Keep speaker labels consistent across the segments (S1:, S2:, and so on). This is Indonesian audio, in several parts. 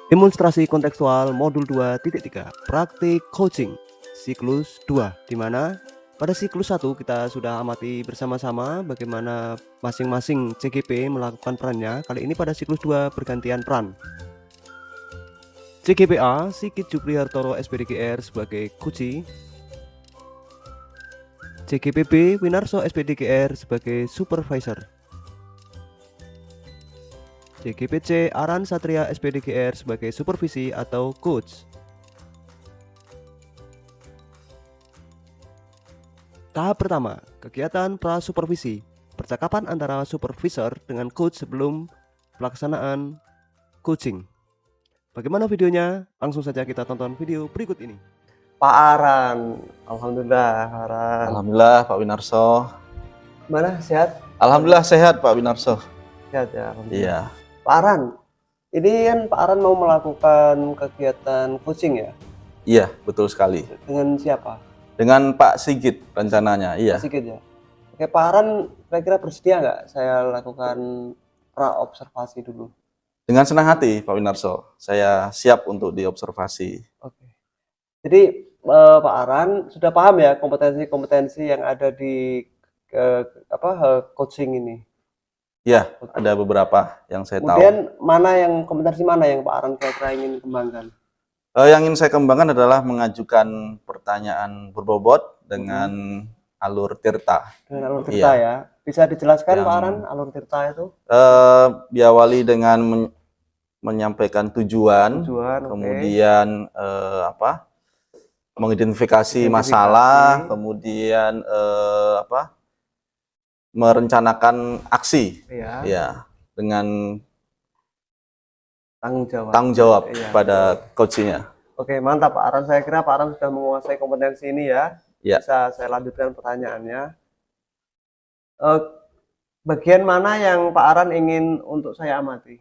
S1: Demonstrasi kontekstual modul 2.3 praktik coaching siklus 2, di mana pada siklus 1 kita sudah amati bersama-sama bagaimana masing-masing CGP melakukan perannya. Kali ini pada siklus 2 bergantian peran. CGP A, Sigit Juprihartoro SPDGR sebagai coach, CGP B, Winarso SPDGR sebagai supervisor, CGPC Aran Satria SPDGR sebagai supervisi atau coach. Tahap pertama, kegiatan pra-supervisi, percakapan antara supervisor dengan coach sebelum pelaksanaan coaching. Bagaimana videonya? Langsung saja kita tonton video berikut ini. Pak Aran, alhamdulillah Pak Aran.
S2: Alhamdulillah Pak Winarso.
S1: Gimana, sehat?
S2: Alhamdulillah sehat Pak Winarso.
S1: Sehat ya, alhamdulillah.
S2: Iya.
S1: Pak Aran, ini kan Pak Aran mau melakukan kegiatan coaching ya?
S2: Iya, betul sekali.
S1: Dengan siapa?
S2: Dengan Pak Sigit rencananya, iya.
S1: Pak Sigit ya? Oke, Pak Aran kira-kira bersedia nggak saya lakukan pra-observasi dulu?
S2: Dengan senang hati Pak Winarso, saya siap untuk diobservasi.
S1: Oke. Jadi Pak Aran sudah paham ya kompetensi-kompetensi yang ada di coaching ini?
S2: Iya, ada beberapa yang saya tahu.
S1: Kemudian kompetensi mana yang Pak Aran kira-kira ingin kembangkan?
S2: Yang ingin saya kembangkan adalah mengajukan pertanyaan berbobot dengan alur tirta.
S1: Dengan alur tirta ya. Bisa dijelaskan Pak Aran alur tirta itu?
S2: Diawali dengan menyampaikan tujuan, kemudian mengidentifikasi masalah, kemudian merencanakan aksi, ya, dengan tanggung jawab pada coachnya.
S1: Oke, mantap Pak Aran. Saya kira Pak Aran sudah menguasai kompetensi ini ya. Bisa saya lanjutkan pertanyaannya. Bagian mana yang Pak Aran ingin untuk saya amati?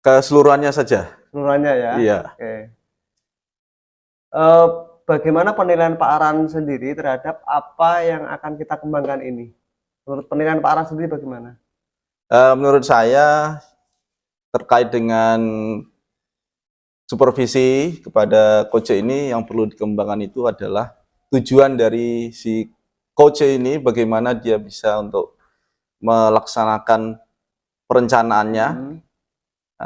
S2: Keseluruhannya saja.
S1: Seluruhannya ya?
S2: Iya.
S1: Oke. Bagaimana penilaian Pak Aran sendiri terhadap apa yang akan kita kembangkan ini? Menurut penilaian Pak Aran sendiri bagaimana?
S2: Menurut saya terkait dengan supervisi kepada coach ini yang perlu dikembangkan itu adalah tujuan dari si coach ini, bagaimana dia bisa untuk melaksanakan perencanaannya,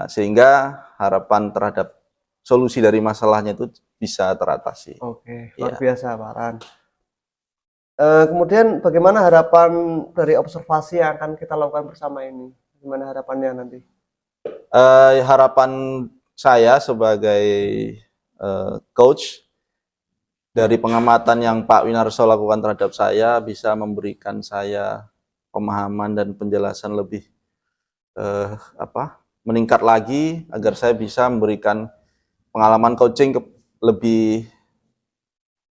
S2: sehingga harapan terhadap solusi dari masalahnya itu bisa teratasi.
S1: Oke, luar biasa Pak Aran. Kemudian bagaimana harapan dari observasi yang akan kita lakukan bersama ini? Gimana harapannya nanti?
S2: Harapan saya sebagai coach, dari pengamatan yang Pak Winarso lakukan terhadap saya, bisa memberikan saya pemahaman dan penjelasan lebih meningkat lagi, agar saya bisa memberikan pengalaman coaching lebih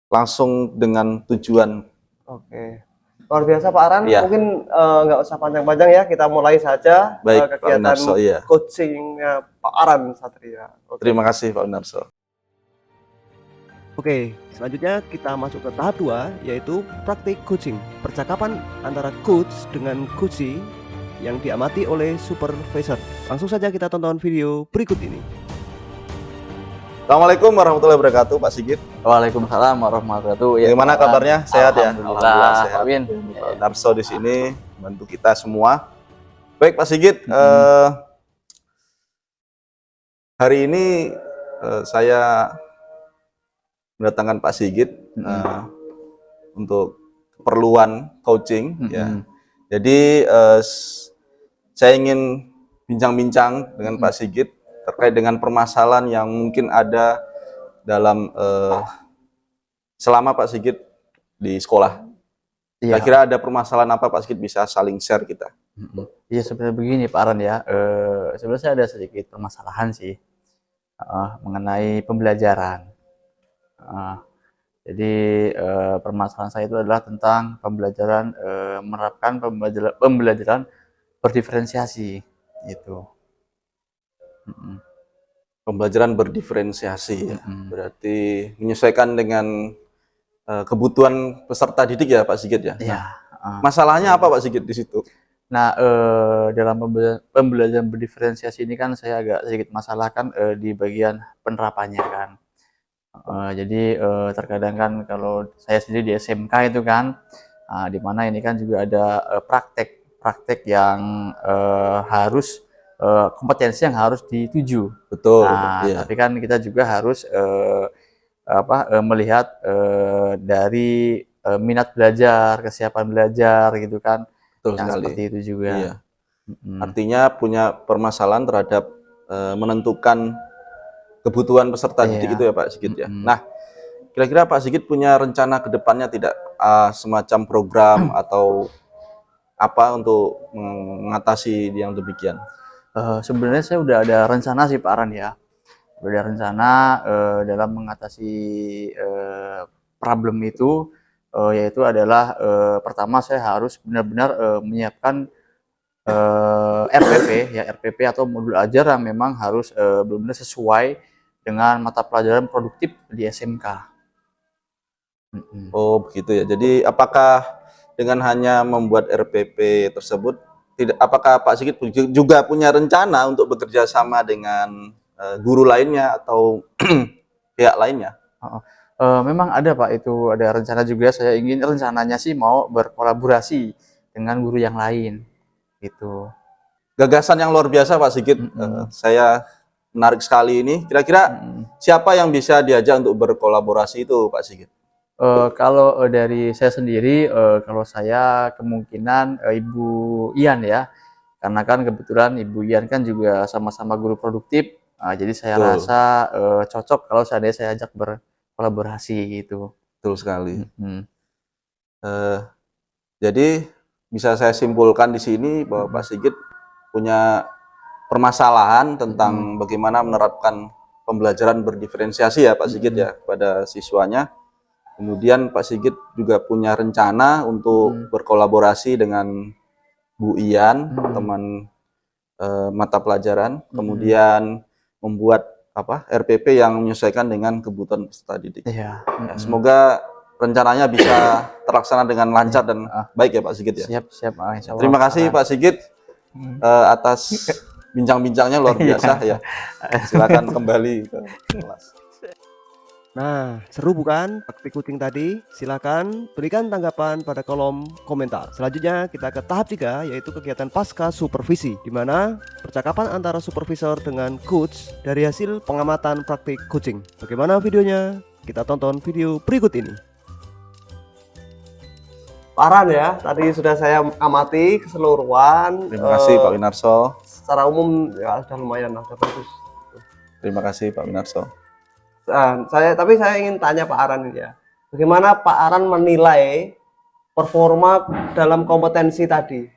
S2: langsung dengan tujuan.
S1: Oke, luar biasa Pak Aran. Mungkin nggak usah panjang-panjang ya, kita mulai saja.
S2: Baik,
S1: kegiatan coachingnya Pak Aran Satria.
S2: Terima kasih Pak Winarso.
S1: Oke, selanjutnya kita masuk ke tahap 2, yaitu praktik coaching, percakapan antara coach dengan coachee yang diamati oleh supervisor. Langsung saja kita tonton video berikut ini.
S2: Assalamualaikum warahmatullahi wabarakatuh, Pak Sigit.
S3: Waalaikumsalam warahmatullahi wabarakatuh.
S2: Bagaimana kabarnya? Sehat ya?
S3: Alhamdulillah sehat.
S2: Pak Win, Pak Winarso di sini membantu kita semua. Baik Pak Sigit, hari ini saya mendatangkan Pak Sigit untuk keperluan coaching. Ya. Jadi saya ingin bincang-bincang dengan Pak Sigit terkait dengan permasalahan yang mungkin ada dalam selama Pak Sigit di sekolah. Kira-kira ada permasalahan apa Pak Sigit bisa saling share kita?
S3: Iya, sebenarnya begini Pak Aran ya. Sebenarnya saya ada sedikit permasalahan sih mengenai pembelajaran. Jadi permasalahan saya itu adalah tentang pembelajaran, menerapkan pembelajaran berdiferensiasi itu.
S2: Pembelajaran berdiferensiasi, berarti menyesuaikan dengan kebutuhan peserta didik ya Pak Sigit ya.
S3: Iya.
S2: Masalahnya apa Pak Sigit di situ?
S3: Nah, dalam pembelajaran berdiferensiasi ini kan saya agak sedikit masalah kan di bagian penerapannya kan. Jadi terkadang kan kalau saya sendiri di SMK itu kan, di mana ini kan juga ada praktek yang harus kompetensi yang harus dituju.
S2: Betul,
S3: Nah,
S2: iya,
S3: tapi kan kita juga harus melihat dari minat belajar, kesiapan belajar gitu kan,
S2: betul
S3: yang
S2: sekali.
S3: seperti itu juga.
S2: Iya.
S3: Mhm.
S2: Artinya punya permasalahan terhadap menentukan kebutuhan peserta didik
S3: Iya,
S2: itu ya Pak Sigit ya.
S3: mhm.
S2: Nah, kira-kira Pak Sigit punya rencana ke depannya tidak, semacam program atau apa untuk mengatasi yang demikian?
S3: Sebenarnya saya udah ada rencana sih Pak Aran ya. Udah ada rencana dalam mengatasi problem itu, yaitu adalah pertama saya harus benar-benar menyiapkan RPP ya, RPP atau modul ajar yang memang harus benar-benar sesuai dengan mata pelajaran produktif di SMK. Mhm.
S2: Oh, begitu ya. Jadi apakah dengan hanya membuat RPP tersebut apakah Pak Sigit juga punya rencana untuk bekerja sama dengan guru lainnya atau pihak lainnya?
S3: Heeh. Memang ada Pak, itu ada rencana juga, saya ingin rencananya sih mau berkolaborasi dengan guru yang lain, gitu.
S2: Gagasan yang luar biasa Pak Sigit.
S3: Mhm,
S2: Saya menarik sekali ini. Kira-kira
S3: mhm.
S2: siapa yang bisa diajak untuk berkolaborasi itu Pak Sigit?
S3: Kalau dari saya sendiri, kalau saya kemungkinan Ibu Ian ya, karena kan kebetulan Ibu Ian kan juga sama-sama guru produktif, jadi saya
S2: Betul,
S3: rasa cocok kalau seandainya saya ajak berkolaborasi gitu.
S2: betul sekali.
S3: Mhm,
S2: Eh, jadi bisa saya simpulkan di sini bahwa Pak
S3: mhm,
S2: Sigit punya permasalahan
S3: mhm,
S2: tentang bagaimana menerapkan pembelajaran berdiferensiasi ya Pak Sigit
S3: mhm,
S2: ya kepada siswanya. Kemudian Pak Sigit juga punya rencana untuk
S3: mhm,
S2: berkolaborasi dengan Bu Ian,
S3: mhm,
S2: teman mata pelajaran,
S3: mhm.
S2: kemudian membuat RPP yang menyesuaikan dengan kebutuhan peserta didik.
S3: Iya,
S2: Ya,
S3: mhm.
S2: semoga rencananya bisa terlaksana dengan
S3: Iya,
S2: lancar dan
S3: heeh.
S2: baik ya Pak Sigit ya.
S3: Siap siap,
S2: Ya,
S3: insyaallah
S2: terima
S3: Pak
S2: kasih
S3: Aran.
S2: Pak Sigit
S3: Mhm.
S2: atas bincang-bincangnya luar biasa
S3: Iya.
S2: ya. Silakan kembali ke kelas.
S1: Nah, seru bukan praktik kucing tadi? Silakan berikan tanggapan pada kolom komentar. Selanjutnya kita ke tahap 3, yaitu kegiatan pasca supervisi, di mana percakapan antara supervisor dengan coach dari hasil pengamatan praktik coaching. Bagaimana videonya? Kita tonton video berikut ini. Paran ya, tadi sudah saya amati keseluruhan.
S2: Terima kasih Pak Winarso.
S1: Secara umum ya sudah lumayan lah, sudah bagus.
S2: Terima kasih Pak Winarso.
S1: Tapi saya ingin tanya Pak Aran ini ya, bagaimana Pak Aran menilai performa dalam kompetensi tadi?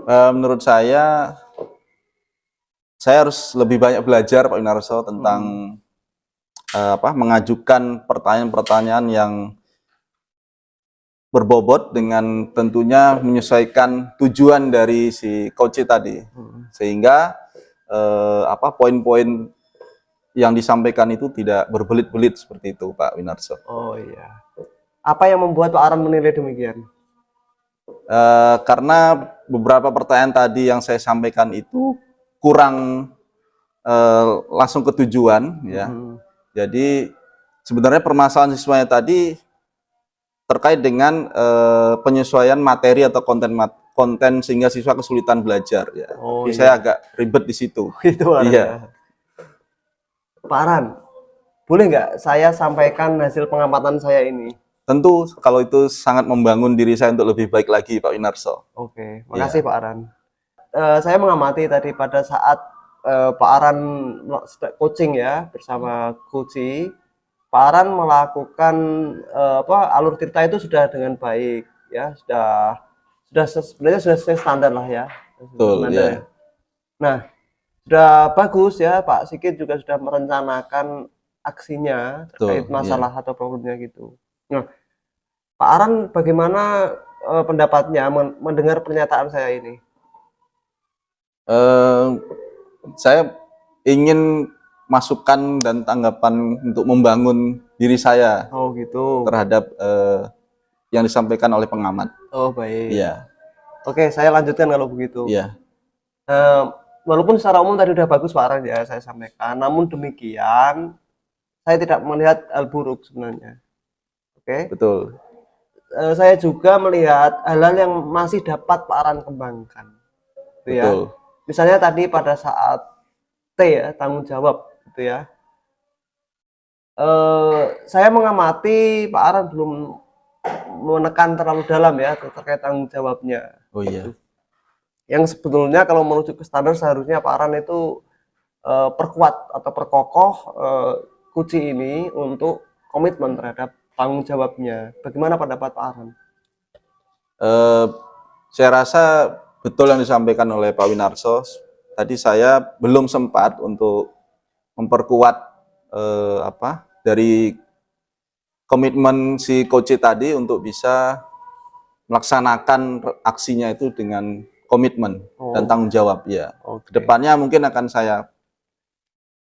S2: Menurut saya harus lebih banyak belajar Pak Winarso tentang
S1: Hmm.
S2: mengajukan pertanyaan-pertanyaan yang berbobot dengan tentunya menyesuaikan tujuan dari si coach tadi,
S1: Hmm.
S2: sehingga poin-poin yang disampaikan itu tidak berbelit-belit seperti itu Pak Winarso.
S1: Oh iya. Apa yang membuat Pak Aran menilai demikian?
S2: Karena beberapa pertanyaan tadi yang saya sampaikan itu kurang langsung ke tujuan ya.
S1: Hmm.
S2: Jadi sebenarnya permasalahan siswanya tadi terkait dengan penyesuaian materi atau konten sehingga siswa kesulitan belajar ya.
S1: Oh
S2: Jadi saya
S1: iya,
S2: agak ribet di situ.
S1: itu Aran ya.
S2: Iya,
S1: Pak Aran, boleh nggak saya sampaikan hasil pengamatan saya ini?
S2: tentu kalau itu sangat membangun diri saya untuk lebih baik lagi Pak Winarso.
S1: Oke, makasih
S2: Iya,
S1: Pak Aran. Saya mengamati tadi pada saat Pak Aran coaching ya bersama Coach, Pak Aran melakukan alur cerita itu sudah dengan baik ya, sebenarnya sudah sesuai standar lah ya,
S2: betul
S1: standar ya.
S2: ya,
S1: Nah, sudah bagus ya, Pak Sigit juga sudah merencanakan aksinya terkait
S2: betul
S1: masalah
S2: ya.
S1: atau problemnya gitu. Nah, Pak Aran bagaimana pendapatnya mendengar pernyataan saya ini?
S2: Eh, saya ingin masukan dan tanggapan untuk membangun diri saya
S1: Oh gitu.
S2: terhadap yang disampaikan oleh pengamat.
S1: Oh baik.
S2: Iya,
S1: Oke, saya lanjutkan kalau begitu.
S2: Iya,
S1: Eh, Walaupun secara umum tadi udah bagus Pak Aran ya saya sampaikan, namun demikian saya tidak melihat hal buruk sebenarnya. Oke,
S2: betul.
S1: saya juga melihat hal-hal yang masih dapat Pak Aran kembangkan, gitu ya.
S2: Betul.
S1: Misalnya tadi pada saat T ya, tanggung jawab, gitu ya. Saya mengamati Pak Aran belum menekan terlalu dalam ya terkait tanggung jawabnya.
S2: Oh iya.
S1: Yang sebetulnya kalau menuju ke standar seharusnya Pak Aran itu perkuat atau perkokoh Kuci ini untuk komitmen terhadap tanggung jawabnya. Bagaimana pendapat Pak Aran?
S2: Eh, saya rasa betul yang disampaikan oleh Pak Winarso. Tadi saya belum sempat untuk memperkuat dari komitmen si coach tadi untuk bisa melaksanakan aksinya itu dengan komitmen dan tanggung jawab ya.
S1: Oke.
S2: Kedepannya mungkin akan saya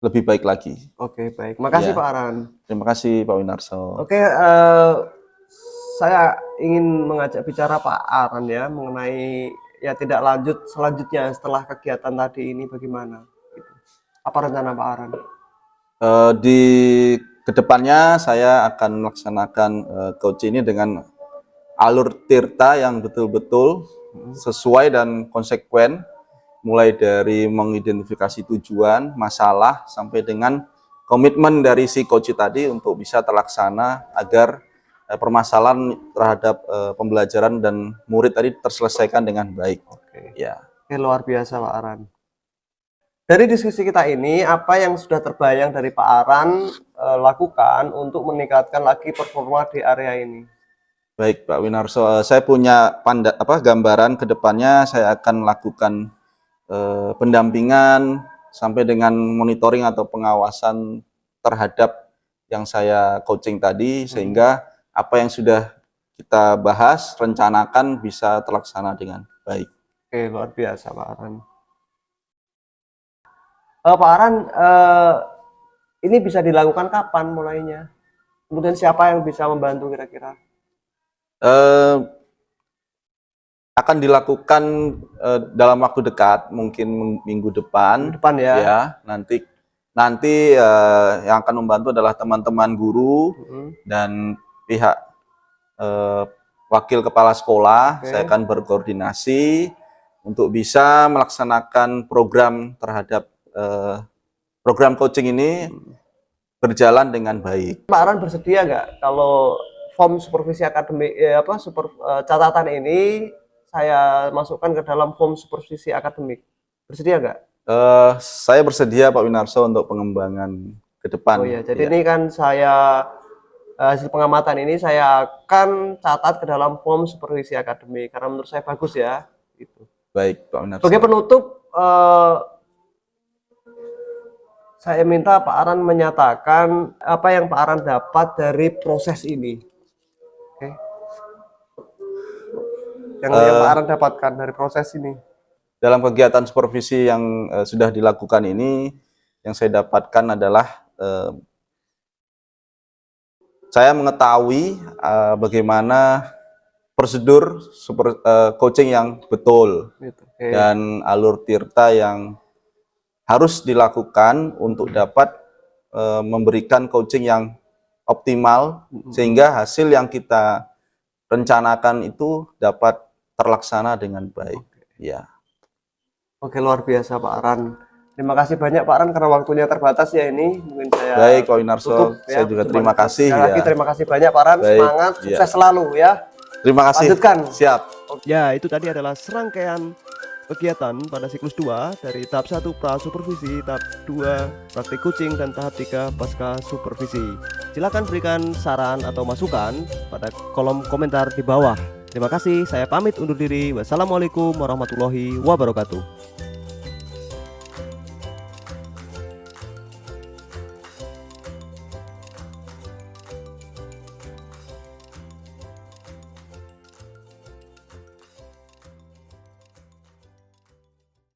S2: lebih baik lagi.
S1: Oke, baik. Makasih
S2: Ya.
S1: Pak Aran.
S2: Terima kasih Pak Winarso.
S1: Oke, saya ingin mengajak bicara Pak Aran ya mengenai ya tidak lanjut selanjutnya setelah kegiatan tadi ini bagaimana? Gitu. Apa rencana Pak Aran?
S2: Di kedepannya saya akan melaksanakan coach ini dengan alur tirta yang betul-betul sesuai dan konsekuen, mulai dari mengidentifikasi tujuan, masalah, sampai dengan komitmen dari si coach tadi untuk bisa terlaksana agar permasalahan terhadap pembelajaran dan murid tadi terselesaikan dengan baik.
S1: Oke.
S2: Ya.
S1: Oke, luar biasa Pak Aran. Dari diskusi kita ini, apa yang sudah terbayang dari Pak Aran lakukan untuk meningkatkan lagi performa di area ini?
S2: Baik Pak Winarso, saya punya gambaran ke depannya saya akan lakukan pendampingan sampai dengan monitoring atau pengawasan terhadap yang saya coaching tadi, sehingga apa yang sudah kita bahas, rencanakan bisa terlaksana dengan baik.
S1: Oke, luar biasa Pak Aran. Pak Aran, ini bisa dilakukan kapan mulainya? Kemudian siapa yang bisa membantu kira-kira?
S2: Akan dilakukan dalam waktu dekat, mungkin minggu depan.
S1: Depan ya.
S2: Ya, nanti yang akan membantu adalah teman-teman guru dan pihak wakil kepala sekolah.
S1: Oke.
S2: Saya akan berkoordinasi untuk bisa melaksanakan program terhadap program coaching ini berjalan dengan baik.
S1: Pak Aran bersedia nggak kalau form supervisi akademik catatan ini saya masukkan ke dalam form supervisi akademik? Bersedia nggak?
S2: Saya bersedia Pak Winarso untuk pengembangan ke depan.
S1: Oh ya, jadi ini kan saya hasil pengamatan ini saya akan catat ke dalam form supervisi akademik karena menurut saya bagus ya. Gitu.
S2: Baik Pak Winarso.
S1: Sebagai penutup, saya minta Pak Aran menyatakan apa yang Pak Aran dapat dari proses ini. Oke. Yang Pak Aran dapatkan dari proses ini.
S2: Dalam kegiatan supervisi yang sudah dilakukan ini, yang saya dapatkan adalah saya mengetahui bagaimana prosedur coaching yang betul dan alur tirta yang harus dilakukan untuk dapat memberikan coaching yang optimal sehingga hasil yang kita rencanakan itu dapat terlaksana dengan baik. Ya.
S1: Oke, luar biasa Pak Aran. Terima kasih banyak Pak Aran karena waktunya terbatas ya ini. Mungkin saya
S2: baik Pak Winarso,
S1: tutup,
S2: saya juga terima kasih.
S1: Sekali lagi terima kasih banyak Pak Aran.
S2: Baik,
S1: Semangat, sukses selalu ya.
S2: Terima kasih.
S1: Lanjutkan.
S2: Siap.
S1: Ya, itu tadi adalah serangkaian kegiatan pada siklus 2 dari tahap 1 pra supervisi, tahap 2 praktik coaching, dan tahap 3 pasca supervisi. Silakan berikan saran atau masukan pada kolom komentar di bawah. Terima kasih, saya pamit undur diri. Wassalamualaikum warahmatullahi wabarakatuh.